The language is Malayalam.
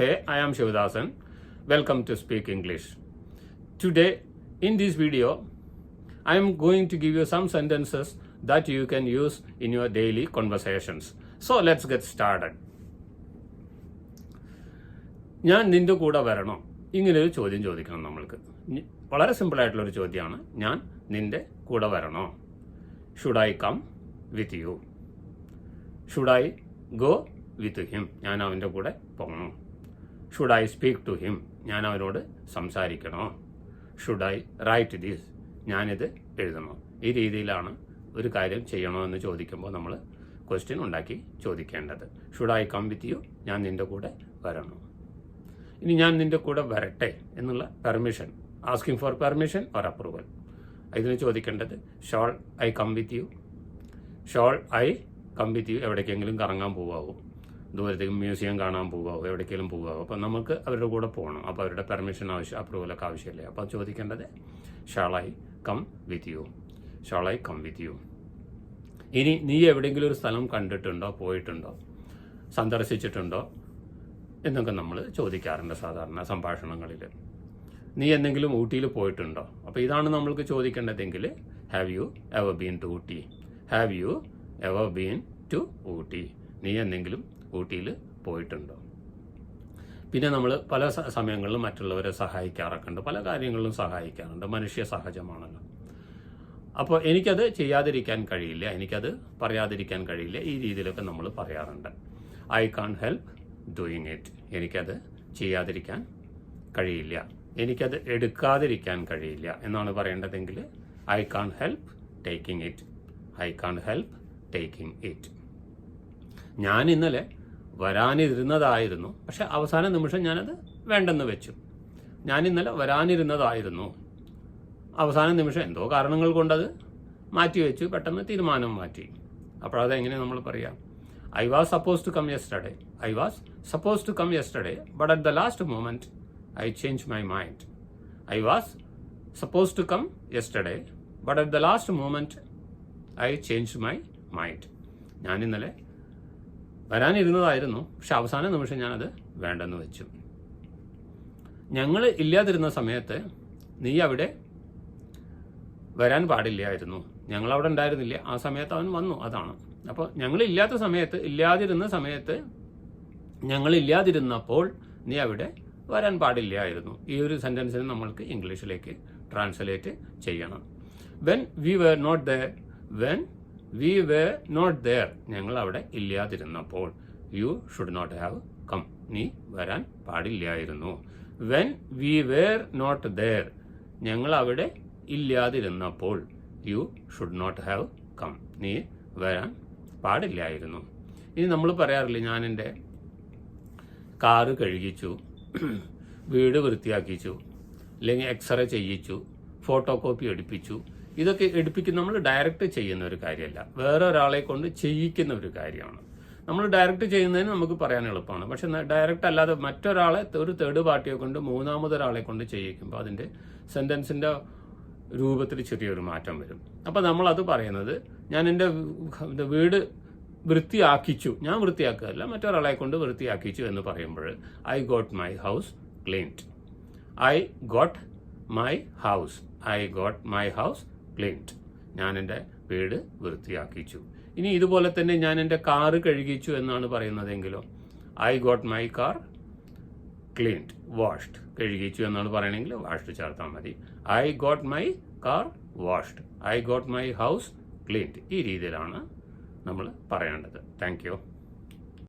Hey, I am Shivadathan. Welcome to Speak English. Today, in this video, I am going to give you some sentences that you can use in your daily conversations. So, let's get started. ഞാൻ നിന്റെ കൂടെ വരണോ? ഇങ്ങനൊരു ചോദ്യം ചോദിക്കണം നമ്മൾക്ക്. വളരെ സിമ്പിളായിട്ടുള്ളൊരു ചോദ്യമാണ്. ഞാൻ നിന്റെ കൂടെ വരണോ? Should I come with you? Should I go with him? ഞാൻ അവൻ്റെ കൂടെ പോകണോ? Should I speak to him? ഞാൻ അവനോട് സംസാരിക്കണോ? Should I write this? ഞാനിത് എഴുതണോ? ഈ രീതിയിലാണ് ഒരു കാര്യം ചെയ്യണോ എന്ന് ചോദിക്കുമ്പോൾ നമ്മൾ ക്വസ്റ്റ്യൻ ഉണ്ടാക്കി ചോദിക്കേണ്ടത്. Should I come with you? ഞാൻ നിൻ്റെ കൂടെ വരണോ? ഇനി ഞാൻ നിൻ്റെ കൂടെ വരട്ടെ എന്നുള്ള permission, asking for permission or approval. ഇതിന് ചോദിക്കേണ്ടത് shall I come with you? Shall I come with you? എവിടേക്കെങ്കിലും കറങ്ങാൻ പോകാവോ? ദൂരത്തേക്ക് മ്യൂസിയം കാണാൻ പോകാവോ? എവിടേക്കെങ്കിലും പോകാവോ? അപ്പം നമുക്ക് അവരുടെ കൂടെ പോകണം. അപ്പോൾ അവരുടെ പെർമിഷൻ അപ്രൂവലൊക്കെ ആവശ്യമില്ലേ? അപ്പോൾ ചോദിക്കേണ്ടത് shall I come with you? Shall I come with you? ഇനി നീ എവിടെയെങ്കിലും ഒരു സ്ഥലം കണ്ടിട്ടുണ്ടോ, പോയിട്ടുണ്ടോ, സന്ദർശിച്ചിട്ടുണ്ടോ എന്നൊക്കെ നമ്മൾ ചോദിക്കാറുണ്ട് സാധാരണ സംഭാഷണങ്ങളിൽ. നീ എന്തെങ്കിലും ഊട്ടിയിൽ പോയിട്ടുണ്ടോ? അപ്പോൾ ഇതാണ് നമ്മൾക്ക് ചോദിക്കേണ്ടതെങ്കിൽ have you ever been to Ooty? Have you ever been to Ooty? നീ എന്തെങ്കിലും ഊട്ടിയിൽ പോയിട്ടുണ്ടോ? പിന്നെ നമ്മൾ പല സമയങ്ങളിലും മറ്റുള്ളവരെ സഹായിക്കാറൊക്കെ ഉണ്ട്, പല കാര്യങ്ങളിലും സഹായിക്കാറുണ്ട്, മനുഷ്യ സഹജമാണല്ലോ. അപ്പോൾ എനിക്കത് ചെയ്യാതിരിക്കാൻ കഴിയില്ല, എനിക്കത് പറയാതിരിക്കാൻ കഴിയില്ല, ഈ രീതിയിലൊക്കെ നമ്മൾ പറയാറുണ്ട്. I can't help doing it. എനിക്കത് ചെയ്യാതിരിക്കാൻ കഴിയില്ല, എനിക്കത് എടുക്കാതിരിക്കാൻ കഴിയില്ല എന്നാണ് പറയേണ്ടതെങ്കിൽ I can't help taking it. I can't help taking it. ഞാൻ ഇന്നലെ വരാനിരുന്നതായിരുന്നു, പക്ഷെ അവസാന നിമിഷം ഞാനത് വേണ്ടെന്ന് വെച്ചു. ഞാൻ ഇന്നലെ വരാനിരുന്നതായിരുന്നു, അവസാന നിമിഷം എന്തോ കാരണങ്ങൾ കൊണ്ടത് മാറ്റിവെച്ചു, പെട്ടെന്ന് തീരുമാനം മാറ്റി. അപ്പോൾ അതെങ്ങനെ നമ്മൾ പറയാം? I was suppose to come yesterday. I was suppose to come yesterday but at the last moment I change my mind. I was suppose to come yesterday but at the last moment I change my mind. ഞാൻ ഇന്നലെ വരാനിരുന്നതായിരുന്നു, പക്ഷെ അവസാന നിമിഷം ഞാനത് വേണ്ടെന്ന് വെച്ചു. ഞങ്ങൾ ഇല്ലാതിരുന്ന സമയത്ത് നീ അവിടെ വരാൻ പാടില്ലായിരുന്നു. ഞങ്ങളവിടെ ഉണ്ടായിരുന്നില്ല, ആ സമയത്ത് അവൻ വന്നു, അതാണ്. അപ്പോൾ ഇല്ലാതിരുന്ന സമയത്ത് ഞങ്ങളില്ലാതിരുന്നപ്പോൾ നീ അവിടെ വരാൻ പാടില്ലായിരുന്നു. ഈ ഒരു സെൻറ്റൻസിന് നമ്മൾക്ക് ഇംഗ്ലീഷിലേക്ക് ട്രാൻസ്ലേറ്റ് ചെയ്യണം. When we were not there. When we were not there, ഞങ്ങൾ അവിടെ ഇല്ലാതിരുന്നപ്പോൾ. You should not have come, നീ വരാൻ പാടില്ലായിരുന്നു. When we were not there, ഞങ്ങൾ അവിടെ ഇല്ലാതിരുന്നപ്പോൾ. You should not have come, നീ വരാൻ പാടില്ലായിരുന്നു. ഇനി നമ്മൾ പറയാറില്ലേ, ഞാൻ എൻ്റെ കാറ് കഴുകിച്ചു, വീട് വൃത്തിയാക്കിച്ചു, അല്ലെങ്കിൽ എക്സ്റേ ചെയ്യിച്ചു, ഫോട്ടോ കോപ്പി എടുപ്പിച്ചു. ഇതൊക്കെ നമ്മൾ ഡയറക്റ്റ് ചെയ്യുന്ന ഒരു കാര്യമല്ല, വേറെ ഒരാളെ കൊണ്ട് ചെയ്യിക്കുന്ന ഒരു കാര്യമാണ്. നമ്മൾ ഡയറക്റ്റ് ചെയ്യുന്നതിന് നമുക്ക് പറയാൻ എളുപ്പമാണ്, പക്ഷെ ഡയറക്റ്റ് അല്ലാതെ മറ്റൊരാളെ, ഒരു തേർഡ് പാർട്ടിയെ കൊണ്ട്, മൂന്നാമതൊരാളെ കൊണ്ട് ചെയ്യിക്കുമ്പോൾ അതിൻ്റെ സെൻറ്റൻസിൻ്റെ രൂപത്തിൽ ചെറിയൊരു മാറ്റം വരും. അപ്പോൾ നമ്മളത് പറയുന്നത് ഞാൻ എൻ്റെ വീട് വൃത്തിയാക്കിച്ചു, ഞാൻ വൃത്തിയാക്കുകയല്ല, മറ്റൊരാളെ കൊണ്ട് വൃത്തിയാക്കിച്ചു എന്ന് പറയുമ്പോൾ I got my house cleaned. I got my house. I got my house cleaned. ഞാൻ എൻ്റെ വീട് വൃത്തിയാക്കിച്ചു. ഇനി ഇതുപോലെ തന്നെ ഞാൻ എൻ്റെ കാറ് കഴുകിച്ചു എന്നാണ് പറയുന്നതെങ്കിലോ I got my car cleaned, washed. കഴുകിച്ചു എന്നാണ് പറയണമെങ്കിൽ വാഷ്ഡ് ചേർത്താൽ മതി. I got my car washed. I got my house cleaned. ഈ രീതിയിലാണ് നമ്മൾ പറയേണ്ടത്. Thank U.